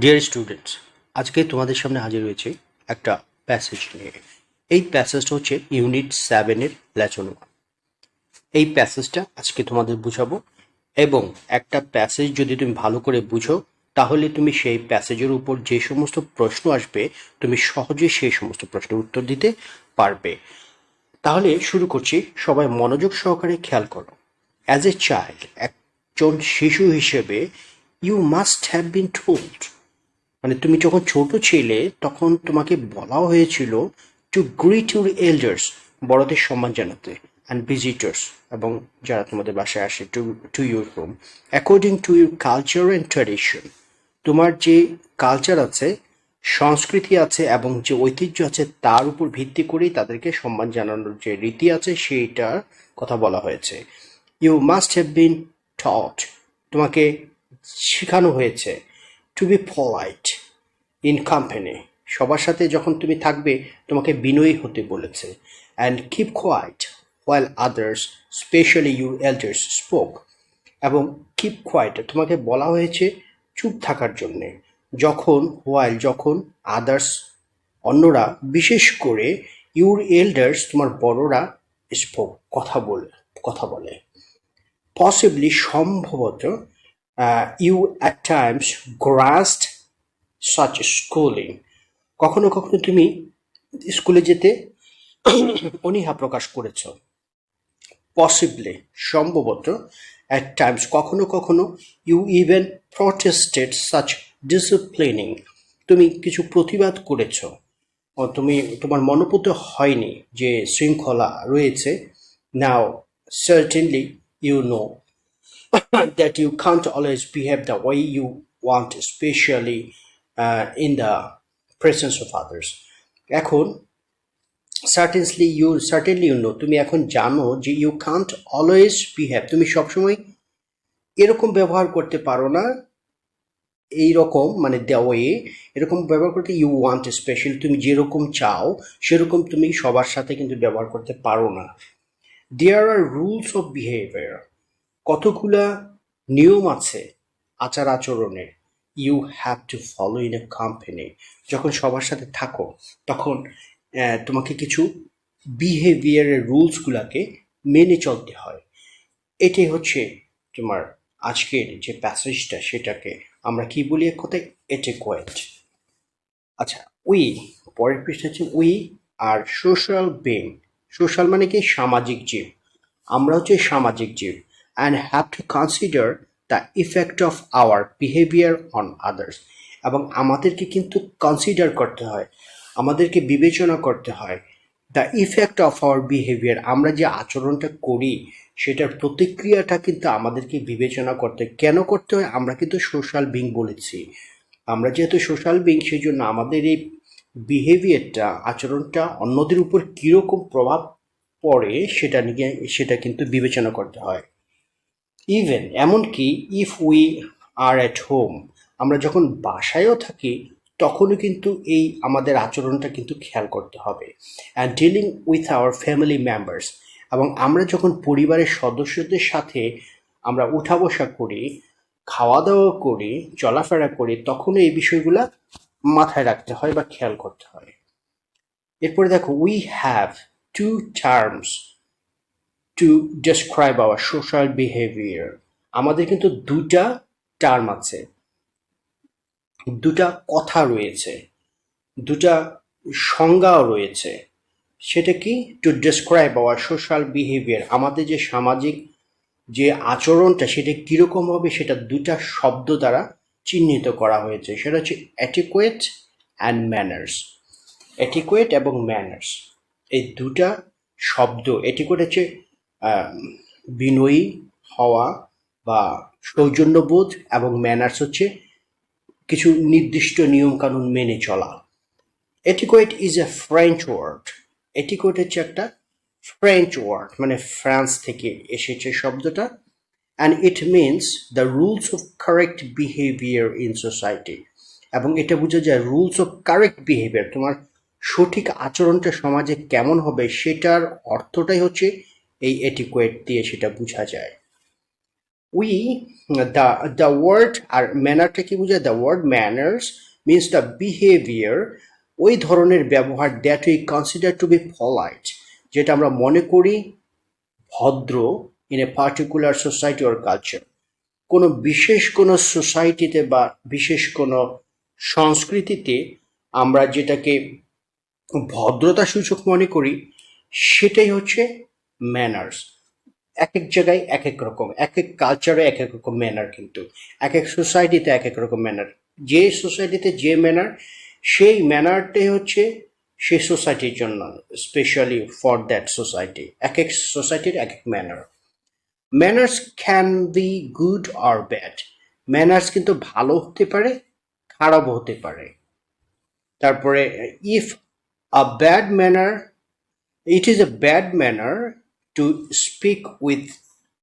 Dear students, আজকে তোমাদের সামনে হাজির হয়েছে একটা প্যাসেজ নিয়ে। এই প্যাসেজটা হচ্ছে ইউনিট 7-এর লেসন 1। এই প্যাসেজটা আজকে তোমাদের বুঝাবো, এবং একটা প্যাসেজ যদি তুমি ভালো করে বুঝো তাহলে তুমি সেই প্যাসেজের উপর যে সমস্ত প্রশ্ন আসবে তুমি সহজে সেই সমস্ত প্রশ্নের উত্তর দিতে পারবে। তাহলে শুরু করছি, সবাই মনোযোগ সহকারে খেয়াল করো। অ্যাজ এ চাইল্ড, একজন শিশু হিসেবে, you must have been told, মানে তুমি যখন ছোট ছিলে তখন তোমাকে বলা হয়েছিল টু গ্রিট ইউর এল্ডার্স, বড়দের সম্মান জানাতে, অ্যান্ড ভিজিটার্স, এবং যারা তোমাদের বাসায় আসে, to to your home, according to your culture and tradition. তোমার যে কালচার আছে, সংস্কৃতি আছে এবং যে ঐতিহ্য আছে তার উপর ভিত্তি করেই তাদেরকে সম্মান জানানোর যে রীতি আছে সেইটার কথা বলা হয়েছে। You must have been taught, তোমাকে শেখানো হয়েছে to be polite in company, সবার সাথে যখন তুমি থাকবে তোমাকে বিনয়ী হতে বলেছে। And keep quiet while others, specially you elders spoke, এবং কিপ কোয়াইট তোমাকে বলা হয়েছে চুপ থাকার জন্যে, যখন আদার্স অন্যরা, বিশেষ করে ইউর এল্ডার্স তোমার বড়রা, স্পোক কথা বলে। পসিবলি সম্ভবত, you at times grasp such schooling, কখনো কখনো তুমি স্কুলে যেতে অনীহা প্রকাশ করেছ। পসিবলি সম্ভবত, অ্যাট টাইমস কখনো কখনো, ইউ ইভেন প্রটেস্টেড সাচ ডিসিপ্লিনিং, তুমি কিছু প্রতিবাদ করেছ, তোমার মনোপুত হয়নি যে শৃঙ্খলা রয়েছে। Now certainly you know that you can't always behave the way you want, especially in the presence of others. এখন certainly you know, তুমি এখন জানো যে you can't always behave, তুমি সবসময় এরকম ব্যবহার করতে পারো না, এইরকম মানে দ্য ওয়ে, এরকম ব্যবহার করতে ইউ ওয়ান্ট স্পেশাল, তুমি যেরকম চাও সেরকম তুমি সবার সাথে কিন্তু ব্যবহার করতে পারো না। There are rules of behaviour, কতগুলা নিয়ম আছে আচার আচরণের। You have to follow in a company, যখন সবার সাথে থাকো তখন তোমাকে কিছু বিহেভিয়ারের রুলসগুলোকে মেনে চলতে হয়। এটাই হচ্ছে তোমার আজকের যে প্যাসেজটা, সেটাকে আমরা কি বলি এক কথায়, এটিকুয়েট। আচ্ছা, উই, পরের পৃষ্ঠা হচ্ছে we are social being. Social মানে কি, সামাজিক জীব। আমরা হচ্ছে সামাজিক জীব, and have to consider the effect of our behaviour on others, এবং আমাদেরকে কিন্তু কনসিডার করতে হয়, আমাদেরকে বিবেচনা করতে হয় the effect of our behaviour, আমরা যে আচরণটা করি সেটার প্রতিক্রিয়াটা কিন্তু আমাদেরকে বিবেচনা কেন করতে হয়। আমরা কিন্তু সোশ্যাল বিং বলেছি, আমরা যেহেতু সোশ্যাল বিং সেই জন্য আমাদের এই বিহেভিয়ারটা, আচরণটা অন্যদের উপর কীরকম প্রভাব পড়ে সেটা কিন্তু বিবেচনা করতে হয়। ইভেন এমনকি if we are at home, আমরা যখন বাসায়ও থাকি তখনও কিন্তু এই আমাদের আচরণটা কিন্তু খেয়াল করতে হবে। And dealing with our family members, এবং আমরা যখন পরিবারের সদস্যদের সাথে আমরা উঠা বসা করি, খাওয়া দাওয়া করি, চলাফেরা করি, তখনও এই বিষয়গুলো মাথায় রাখতে হয় বা খেয়াল করতে হয়। এরপরে দেখো, we have two terms to describe hour social behaviour, আমাদের কিন্তু দুটা টার্ম আছে, দুটা কথা রয়েছে, দুটা সংজ্ঞাও রয়েছে। সেটা কি, to describe hour social behaviour, আমাদের যে সামাজিক যে আচরণটা সেটা কীরকম হবে সেটা দুটা শব্দ দ্বারা চিহ্নিত করা হয়েছে, সেটা হচ্ছে অ্যাটিকুয়েট অ্যান্ড ম্যানার্স। অ্যাটিকুয়েট এবং ম্যানার্স, এই দুটা শব্দ, অ্যাটিকুয়েট হচ্ছে বিনয়ী হওয়া বা সৌজন্যবোধ, এবং ম্যানার্স হচ্ছে কিছু নির্দিষ্ট নিয়মকানুন মেনে চলা। এটিকুয়েট ইজ এ ফ্রেঞ্চ ওয়ার্ড, এটিকুয়েট হচ্ছে একটা ফ্রেঞ্চ ওয়ার্ড, মানে ফ্রান্স থেকে এসেছে শব্দটা। And it means the rules of correct behaviour in society, এবং এটা বোঝা যায় রুলস অফ কারেক্ট বিহেভিয়ার, তোমার সঠিক আচরণটা সমাজে কেমন হবে সেটার অর্থটাই হচ্ছে এই এটিকুয়েট দিয়ে সেটা বোঝা যায়। The word আর ম্যানারটা কি বোঝায়? The word manners means the behaviour, ওই ধরনের ব্যবহার that we consider to be polite, যেটা আমরা মনে করি ভদ্র in a particular society or culture. কোনো সোসাইটিতে বা বিশেষ কোনো সংস্কৃতিতে আমরা যেটাকে ভদ্রতা সূচক মনে করি সেটাই হচ্ছে ম্যানার্স। এক এক জায়গায় এক এক রকম, এক এক কালচারে এক এক রকম ম্যানার, কিন্তু এক এক সোসাইটিতে এক এক রকম ম্যানার। যে সোসাইটিতে যে ম্যানার, সেই ম্যানারটাই হচ্ছে সেই সোসাইটির জন্য, স্পেশালি ফর দ্যাট সোসাইটি। এক এক সোসাইটির এক এক manner. Manners can be good or bad. Manners কিন্তু ভালো হতে পারে, খারাপও হতে পারে। তারপরে if a bad manner, it is a bad manner to speak with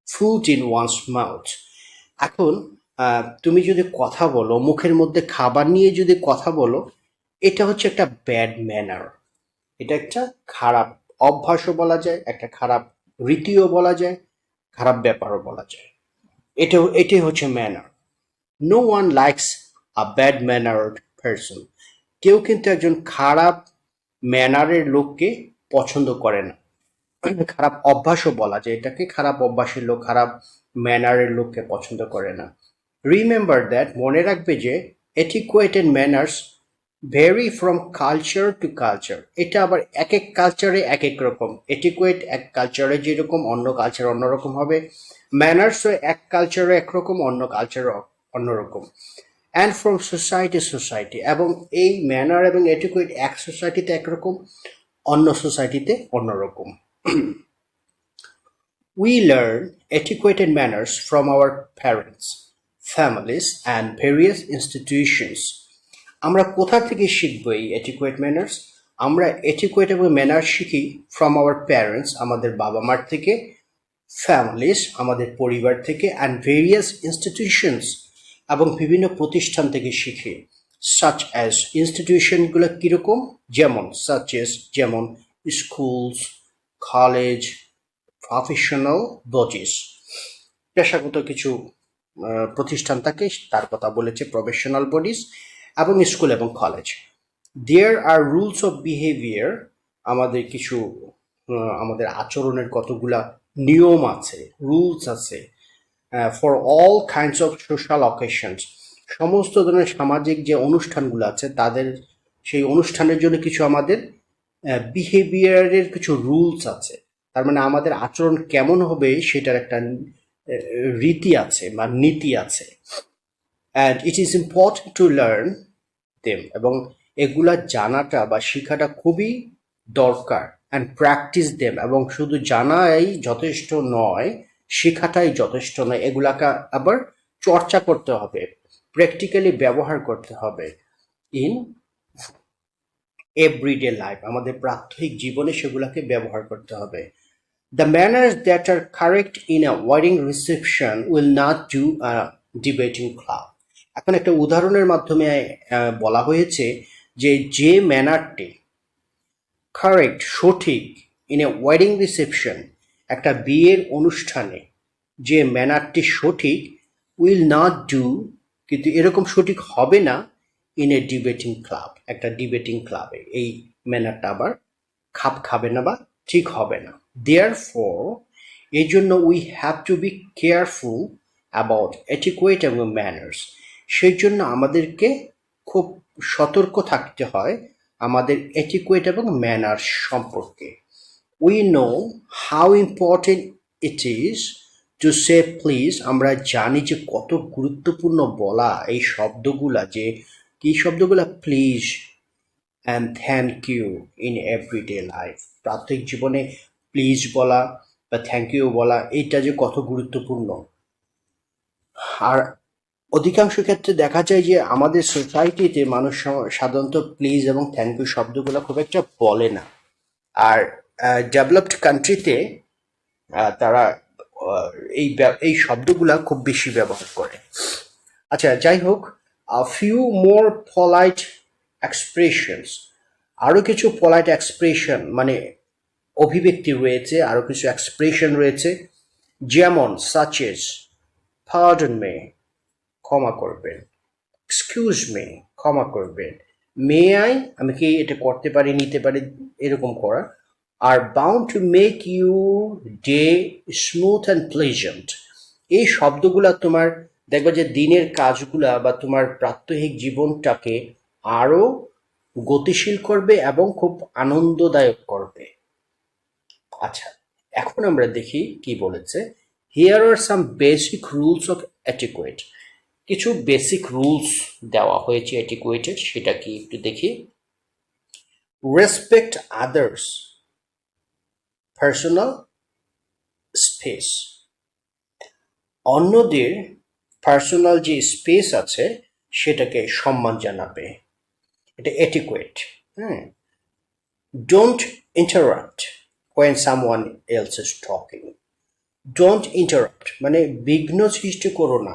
food in once mouth. এখন তুমি যদি কথা বলো, মুখের মধ্যে খাবার নিয়ে যদি কথা বলো, এটা হচ্ছে একটা ব্যাড ম্যানার। এটা একটা খারাপ অভ্যাসও বলা যায়, একটা খারাপ রীতিও বলা যায়, খারাপ ব্যাপারও বলা যায়। এটাই হচ্ছে manner. No one likes a bad mannered person. কেউ কিন্তু একজন খারাপ ম্যানারের লোককে পছন্দ করে না। খারাপ অভ্যাসও বলা যায় এটাকে, খারাপ অভ্যাসের লোক, খারাপ ম্যানারের লোককে পছন্দ করে না। রিমেম্বার দ্যাট, মনে রাখবে যে etiquette and manners vary from culture to culture. এটা আবার এক এক কালচারে এক এক রকম। এটিকুয়েট এক কালচারে যেরকম, অন্য কালচার অন্যরকম হবে। ম্যানার্সও এক কালচারে একরকম, অন্য কালচারে অন্যরকম। অ্যান্ড ফ্রম সোসাইটি সোসাইটি, এবং এই ম্যানার এবং এটিকুয়েট এক সোসাইটিতে একরকম, অন্য সোসাইটিতে অন্যরকম। We learn etiquette and manners from our parents, families, and various institutions. আমরা কোথা থেকে শিখবো এই এটিকুয়েট ম্যানার্স? আমরা এটিকুয়েট এবং ম্যানার্স শিখি ফ্রম আওয়ার প্যারেন্টস, আমাদের বাবা মার থেকে, ফ্যামিলিস, আমাদের পরিবার থেকে, অ্যান্ড ভেরিয়াস ইনস্টিটিউশনস, এবং বিভিন্ন প্রতিষ্ঠান থেকে শিখি। সাচ অ্যাজ, ইনস্টিটিউশনগুলো কীরকম? যেমন সাচ এস, যেমন স্কুলস, কলেজ, প্রফেশনাল বডিজ, পেশাগত কিছু প্রতিষ্ঠান থাকে, তার কথা বলেছে, প্রফেশনাল বডিজ, এবং স্কুল এবং college. There are rules of behaviour, আমাদের কিছু আমাদের আচরণের কতগুলা নিয়ম আছে, রুলস আছে। For all kinds of social occasions, সমস্ত ধরনের সামাজিক যে অনুষ্ঠানগুলো আছে তাদের, সেই অনুষ্ঠানের জন্য কিছু আমাদের বিহেভিয়ারের কিছু রুলস আছে। তার মানে আমাদের আচরণ কেমন হবে সেটার একটা রীতি আছে বা নীতি আছে। And it is important to learn them, এবং এগুলা জানাটা বা শেখাটা খুবই দরকার। অ্যান্ড প্র্যাকটিস দেম, এবং শুধু জানাই যথেষ্ট নয়, শেখাটাই যথেষ্ট নয়, এগুলাকে আবার চর্চা করতে হবে, প্র্যাকটিক্যালি ব্যবহার করতে হবে ইন এভরিডে লাইফ, আমাদের প্রাত্যহিক জীবনে সেগুলোকে ব্যবহার করতে হবে। The manners that are correct in a wedding reception will not do a debating club. এখন একটা উদাহরণের মাধ্যমে বলা হয়েছে যে ম্যানারটি কারেক্ট, সঠিক, ইন এ ওয়েডিং রিসেপশন, একটা বিয়ের অনুষ্ঠানে যে ম্যানারটি সঠিক, উইল নট ডু, কিন্তু এরকম সঠিক হবে না, ইন এ ডিবেটিং ক্লাব, একটা ডিবেটিং ক্লাবে এই ম্যানারটা আবার খাপ খাবে না বা ঠিক হবে না। দেয়ারফর, এই জন্য we have to be careful about etiquette এবং ম্যানার্স। সেই জন্য আমাদেরকে খুব সতর্ক থাকতে হয় আমাদের এটিকুয়েট এবং ম্যানার্স সম্পর্কে। We know how important it is to say please. আমরা জানি যে কত গুরুত্বপূর্ণ বলা এই শব্দগুলা, যে কি শব্দগুলা? Please and thank you in everyday life. প্রাত্যহিক জীবনে প্লিজ বলা বা থ্যাংক ইউ বলা, এইটা যে কত গুরুত্বপূর্ণ। আর অধিকাংশ ক্ষেত্রে দেখা যায় যে আমাদের সোসাইটিতে মানুষ সাধারণত প্লিজ এবং থ্যাংক ইউ শব্দগুলো খুব একটা বলে না। আর ডেভেলপড কান্ট্রিতে তারা এই শব্দগুলা খুব বেশি ব্যবহার করে। আচ্ছা, যাই হোক, ফিউ মোর পলাইট এক্সপ্রেশনস, আরও কিছু পলাইট এক্সপ্রেশন মানে অভিব্যক্তি রয়েছে, আরও কিছু এক্সপ্রেশন রয়েছে, যেমন সাচেস, পার্ডন মে, ক্ষমা করবেন। এক্সকিউজ মি, ক্ষমা করবেন। মে আই, আমি কি এটা করতে পারি, নিতে পারি, এরকম করা। Are bound to make you day smooth and pleasant, এই শব্দগুলা তোমার দেখবে যে দিনের কাজগুলা বা তোমার প্রাত্যহিক জীবনটাকে আরো গতিশীল করবে এবং খুব আনন্দদায়ক করবে। আচ্ছা, এখন আমরা দেখি কি বলেছে। Here are some basic rules of etiquette, কিছু বেসিক রুলস দেওয়া হয়েছে এটিকুয়েটের, সেটা কি একটু দেখি। রেসপেক্ট আদার্স পার্সোনাল স্পেস, অন্যদের পার্সোনাল যে স্পেস আছে সেটাকে সম্মান জানাবে, এটা এটিকুয়েট। হ্যাঁ, don't interrupt when someone else is talking, don't interrupt মানে বিঘ্ন সৃষ্টি করো না,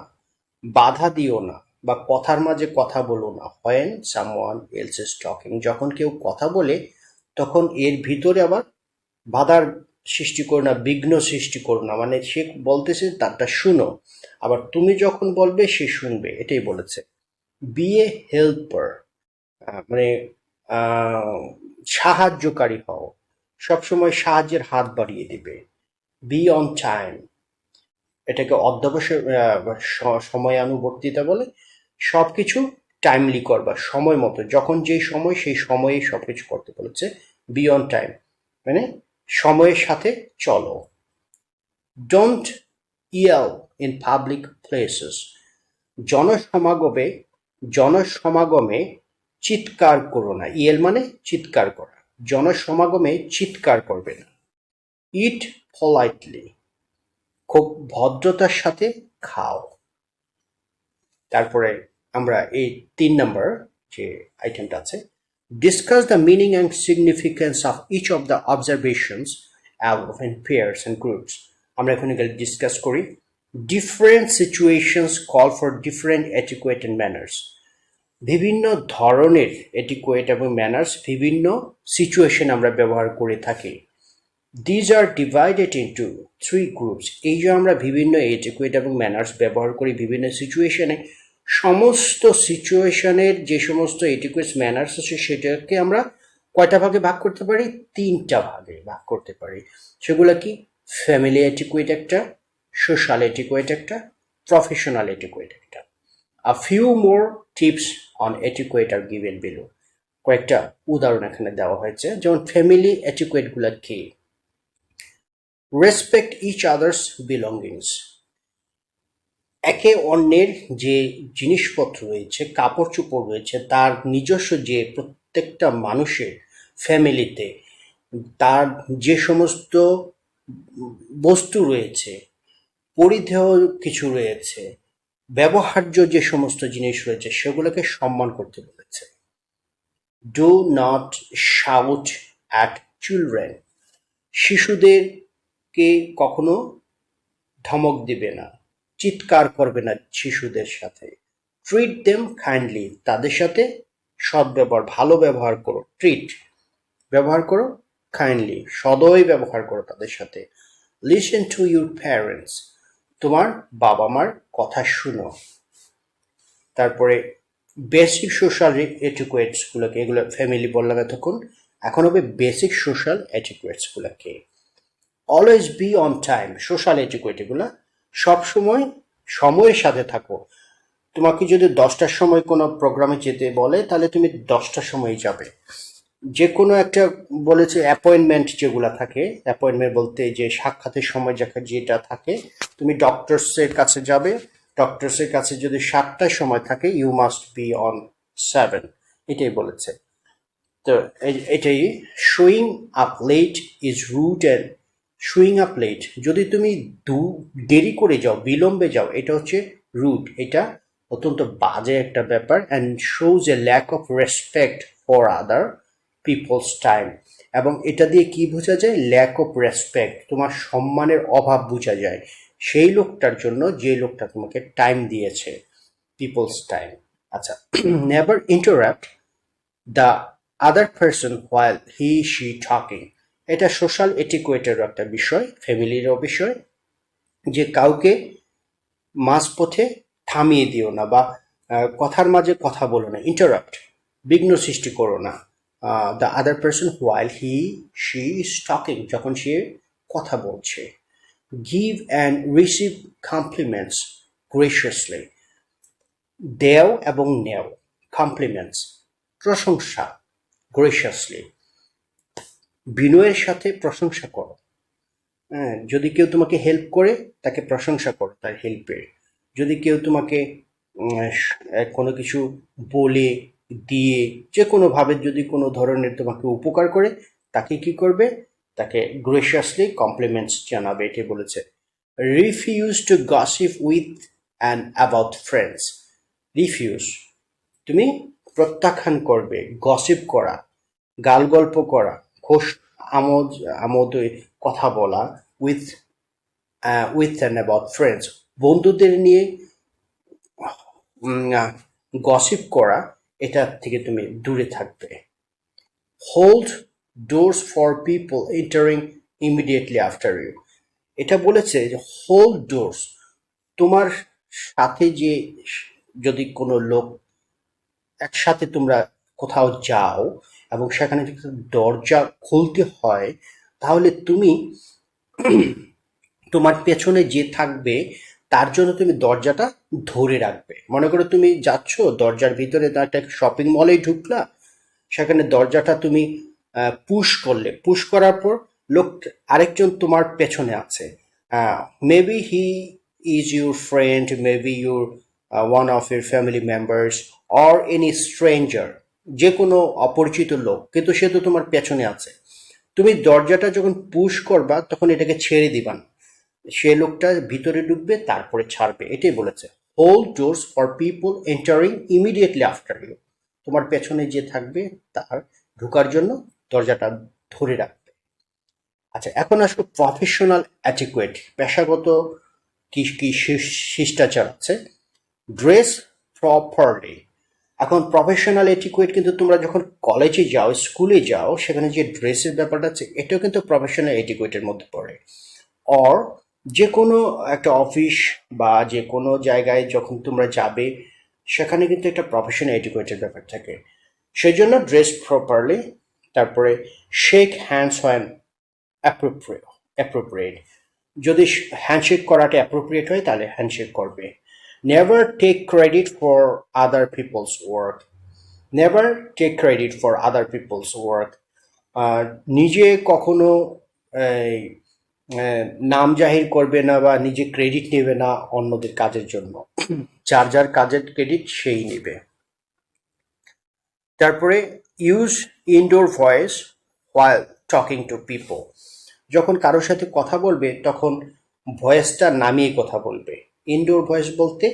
বাধা দিও না, বা কথার মাঝে কথা বলো না। when someone else is talking, যখন কেউ কথা বলে তখন এর ভিতরে আবার বাধার সৃষ্টি করো না, বিঘ্ন সৃষ্টি করো না, মানে সে বলতেছে তারটা শুনো, আবার তুমি যখন বলবে সে শুনবে, এটাই বলেছে। বি এ হেল্পার, মানে সাহায্যকারী হও, সবসময় সাহায্যের হাত বাড়িয়ে দিবে। বি অন টাইম, এটাকে অধ্যবসায় সময়ানুবর্তিতা বলে, সবকিছু টাইমলি করবা, সময় মতো, যখন যেই সময় সেই সময়ে সবকিছু করতে বলেছে। বি অন টাইম মানে সময়ের সাথে চলো। Don't yell in public places, জনসমাগমে জনসমাগমে চিৎকার করো না। ইয়েল মানে চিৎকার করা, জনসমাগমে চিৎকার করবে না। ইট পলাইটলি, খুব ভদ্রতার সাথে খাও। তারপরে আমরা এই 3 নম্বর যে আইটেমটা আছে, discuss the meaning and significance of each of the observations in pairs and groups. আমরা এখন এগুলো ডিসকাস করি। Different situations call for different etiquette and manners, বিভিন্ন ধরনের এটিকুয়েট এবং ম্যানার্স বিভিন্ন সিচুয়েশন আমরা ব্যবহার করে থাকি। These are divided into 3 groups, এই যে আমরা বিভিন্ন এটিকুয়েট এবং ম্যানার্স ব্যবহার করি বিভিন্ন সিচুয়েশনে, সমস্ত সিচুয়েশনের যে সমস্ত এটিকুয়েট ম্যানার্স আছে সেটাকে আমরা কয়টা ভাগে ভাগ করতে পারি? 3টা ভাগে ভাগ করতে পারি। সেগুলো কি? ফ্যামিলি এটিকুয়েট একটা, সোশ্যাল এটিকুয়েট একটা, প্রফেশনাল এটিকুয়েট একটা। A few more tips on etiquette are given below. কয়েকটা উদাহরণ এখানে দেওয়া হয়েছে, যেমন ফ্যামিলি এটিকুয়েট গুলা কি? রেসপেক্ট ইচ আদার্স বিলঙ্গিংস, একে অন্যের যে জিনিসপত্র রয়েছে, কাপড় চোপড় রয়েছে, তার নিজস্ব যে প্রত্যেকটা মানুষের ফ্যামিলিতে তার যে সমস্ত বস্তু রয়েছে, পরিধেয় কিছু রয়েছে, ব্যবহার্য যে সমস্ত জিনিস রয়েছে সেগুলোকে সম্মান করতে বলেছে। Do not shout at children, শিশুদেরকে কখনো ধমক দিবে না, চিৎকার করবে না শিশুদের সাথে। ট্রিট দেম কাইন্ডলি, তাদের সাথে সদ্ব্যবহার, ভালো ব্যবহার করো। ট্রিট ব্যবহার করো, কাইন্ডলি সদয় ব্যবহার করো তাদের সাথে। লিসেন টু ইউর প্যারেন্টস, তোমার বাবা মার কথা শুনো। তারপরে বেসিক সোশ্যাল এটিকুয়েটসগুলোকে, এগুলো ফ্যামিলি বললাম এতক্ষণ, এখন হবে বেসিক সোশ্যাল এটিকুয়েটসগুলোকে। Always be on time, social etiquette এগুলো সবসময় সময়ের সাথে থাকো। তোমাকে যদি 10টার সময় কোনো প্রোগ্রামে যেতে বলে তাহলে তুমি 10টার সময় যাবে। যে কোনো একটা বলেছে অ্যাপয়েন্টমেন্ট যেগুলো থাকে, অ্যাপয়েন্টমেন্ট বলতে যে সাক্ষাতের সময় যেটা থাকে, তুমি ডক্টরসের কাছে যাবে, ডক্টরসের কাছে যদি 7টার সময় থাকে ইউ মাস্ট বি অন 7, এটাই বলেছে। তো এটাই showing up late is rude and showing up late, যদি তুমি দেরি করে যাও, বিলম্বে যাও, এটা হচ্ছে রুড, এটা অত্যন্ত বাজে একটা ব্যাপার। And shows a lack of respect for other people's time, এবং এটা দিয়ে কি বোঝা যায়? ল্যাক অফ রেসপেক্ট, তোমার সম্মানের অভাব বোঝা যায় সেই লোকটার জন্য যে লোকটা তোমাকে টাইম দিয়েছে, পিপলস টাইম। আচ্ছা, never interrupt the other person while he she talking, এটা সোশ্যাল এটিকুয়েটের একটা বিষয়, ফ্যামিলিরও বিষয়, যে কাউকে মাঝপথে থামিয়ে দিও না বা কথার মাঝে কথা বলো না, ইন্টারাপ্ট, বিঘ্ন সৃষ্টি করো না the other person while he she is talking, যখন সে কথা বলছে। Give and receive compliments graciously, দেও এবং নেও, কমপ্লিমেন্টস প্রশংসা, গ্রেসিয়াসলি বিনয়ের সাথে প্রশংসা করো। হ্যাঁ, যদি কেউ তোমাকে হেল্প করে তাকে প্রশংসা করো তার হেল্পের। যদি কেউ তোমাকে কোনো কিছু বলে দিয়ে যে কোনোভাবে যদি কোনো ধরনের তোমাকে উপকার করে তাকে কি করবে, তাকে গ্রেসিয়াসলি কমপ্লিমেন্টস জানাবে, এটি বলেছে। Refuse to gossip with and about friends, refuse তুমি প্রত্যাখ্যান করবে, গসিপ করা, গাল গল্প করা, খোশ আমোদ আমোদ কথা বলা, উইথ অ্যান্ড অ্যাবাউট ফ্রেন্ডস বন্ধুদের নিয়ে গসিপ করা, এটা থেকে তুমি দূরে থাকবে। Hold doors for people entering immediately after you, এটা বলেছে যে হোল্ড ডোরস, তোমার সাথে যে যদি কোনো লোক একসাথে তোমরা কোথাও যাও এবং সেখানে যদি দরজা খুলতে হয়, তাহলে তুমি তোমার পেছনে যে থাকবে তার জন্য তুমি দরজাটা ধরে রাখবে। মনে করো তুমি যাচ্ছ দরজার ভিতরে, একটা শপিং মলেই ঢুকলা, সেখানে দরজাটা তুমি পুশ করলে, পুশ করার পর লোক আরেকজন তোমার পেছনে আছে, maybe he is your friend, maybe your one of your family members or any stranger, যে কোনো অপরিচিত লোক, কিন্তু সে তো তোমার পেছনে আছে। তুমি দরজাটা যখন পুশ করবা তখন এটাকে ছেড়ে দিবা না, সে লোকটা ভিতরে ঢুকবে তারপরে ছাড়বে, এটাই বলেছে। Hold doors for people entering immediately after you, তোমার পেছনে যে থাকবে তার ঢোকার জন্য দরজাটা ধরে রাখবে। আচ্ছা, এখন আসলে প্রফেশনাল অ্যাটিকুয়েট, পেশাগত কি কি শিষ্টাচার আছে। ড্রেস প্রপারলি, এখন প্রফেশনাল এটিকুয়েট কিন্তু তোমরা যখন কলেজে যাও, স্কুলে যাও, সেখানে যে ড্রেসের ব্যাপারটা আছে এটাও কিন্তু প্রফেশনাল এটিকুয়েটের মধ্যে পড়ে। অর যে কোনো একটা অফিস বা যে কোনো জায়গায় যখন তোমরা যাবে সেখানে কিন্তু একটা প্রফেশনাল এটিকুয়েটের ব্যাপার থাকে, সেই জন্য ড্রেস প্রপারলি। তারপরে শেক হ্যান্ডস হোয়েন অ্যাপ্রোপ্রিয়েট, যদি হ্যান্ডশেক করাটা অ্যাপ্রোপ্রিয়েট হয় তাহলে হ্যান্ডশেক করবে। Never take credit for other people's work, never take credit for other people's work, নিজে কখনো নাম জাহির করবে না বা নিজে ক্রেডিট নেবে না অন্যদের কাজের জন্য, যার যার কাজের ক্রেডিট সেই নেবে। তারপরে use indoor voice while talking to people, যখন কারোর সাথে কথা বলবে তখন ভয়েসটা নামিয়ে কথা বলবে। ইনডোর ভয়েস বলতে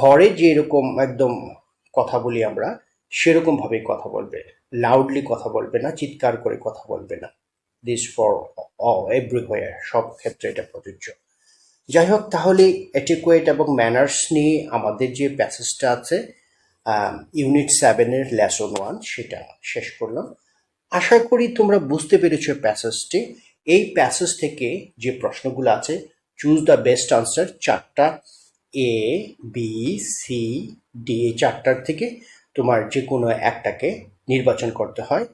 ঘরে যেরকম একদম কথা বলি আমরা সেরকম ভাবে কথা বলবে, লাউডলি কথা বলবে না, চিৎকার করে কথা বলবে না। দিস ফর এভরিওয়্যার, সব ক্ষেত্রে এটা প্রযোজ্য। যাই হোক, তাহলে এটিকুয়েট এবং ম্যানার্স নিয়ে আমাদের যে প্যাসেজটা আছে ইউনিট 7-এর লেসন 1 সেটা শেষ করলাম। আশা করি তোমরা বুঝতে পেরেছো প্যাসেজটি। এই প্যাসেজ থেকে যে প্রশ্নগুলো আছে, চুজ দ্য বেস্ট আনসার, 4টা এ বি সি ডি, এই 4টার থেকে তোমার যে কোনো একটাকে নির্বাচন করতে হয়,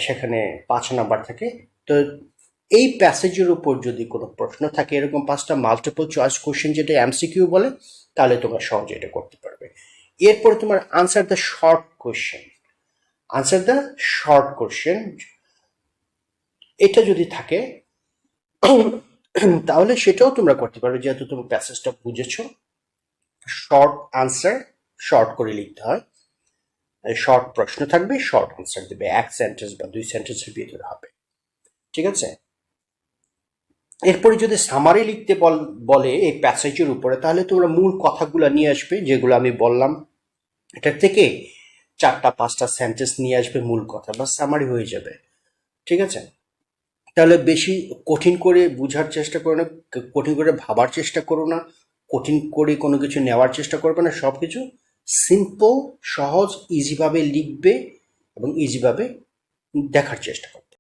সেখানে 5 নাম্বার থাকে। তো এই প্যাসেজের উপর যদি কোনো প্রশ্ন থাকে, এরকম 5টা মাল্টিপল চয়েস কোশ্চেন যেটা এমসিকিউ বলে, তাহলে তোমরা সহজে এটা করতে পারবে। এরপরে তোমার answer the short question, answer the short question, এটা যদি থাকে তাহলে সেটাও তোমরা করতে পারবে, যেহেতু তুমি প্যাসেজটা বুঝেছো। শর্ট আনসার শর্ট করে লিখতে হয়, শর্ট প্রশ্ন থাকবে, শর্ট আনসার দেবে, 1 সেন্টেন্স বা 2 সেন্টেন্সের ভিতরে হবে, ঠিক আছে। এরপরে যদি সামারি লিখতে বলে এই প্যাসেজের উপরে, তাহলে তোমরা মূল কথাগুলো নিয়ে আসবে যেগুলো আমি বললাম, এটার থেকে 4টা-5টা সেন্টেন্স নিয়ে আসবে, মূল কথা, বা সামারি হয়ে যাবে, ঠিক আছে। তাহলে বেশি কঠিন করে বোঝার চেষ্টা করো না, কঠিন করে ভাবার চেষ্টা করো না, কঠিন করে কোনো কিছু নেওয়ার চেষ্টা করবে না, সব কিছু সিম্পল, সহজ, ইজিভাবে লিখবে এবং ইজিভাবে দেখার চেষ্টা করবে।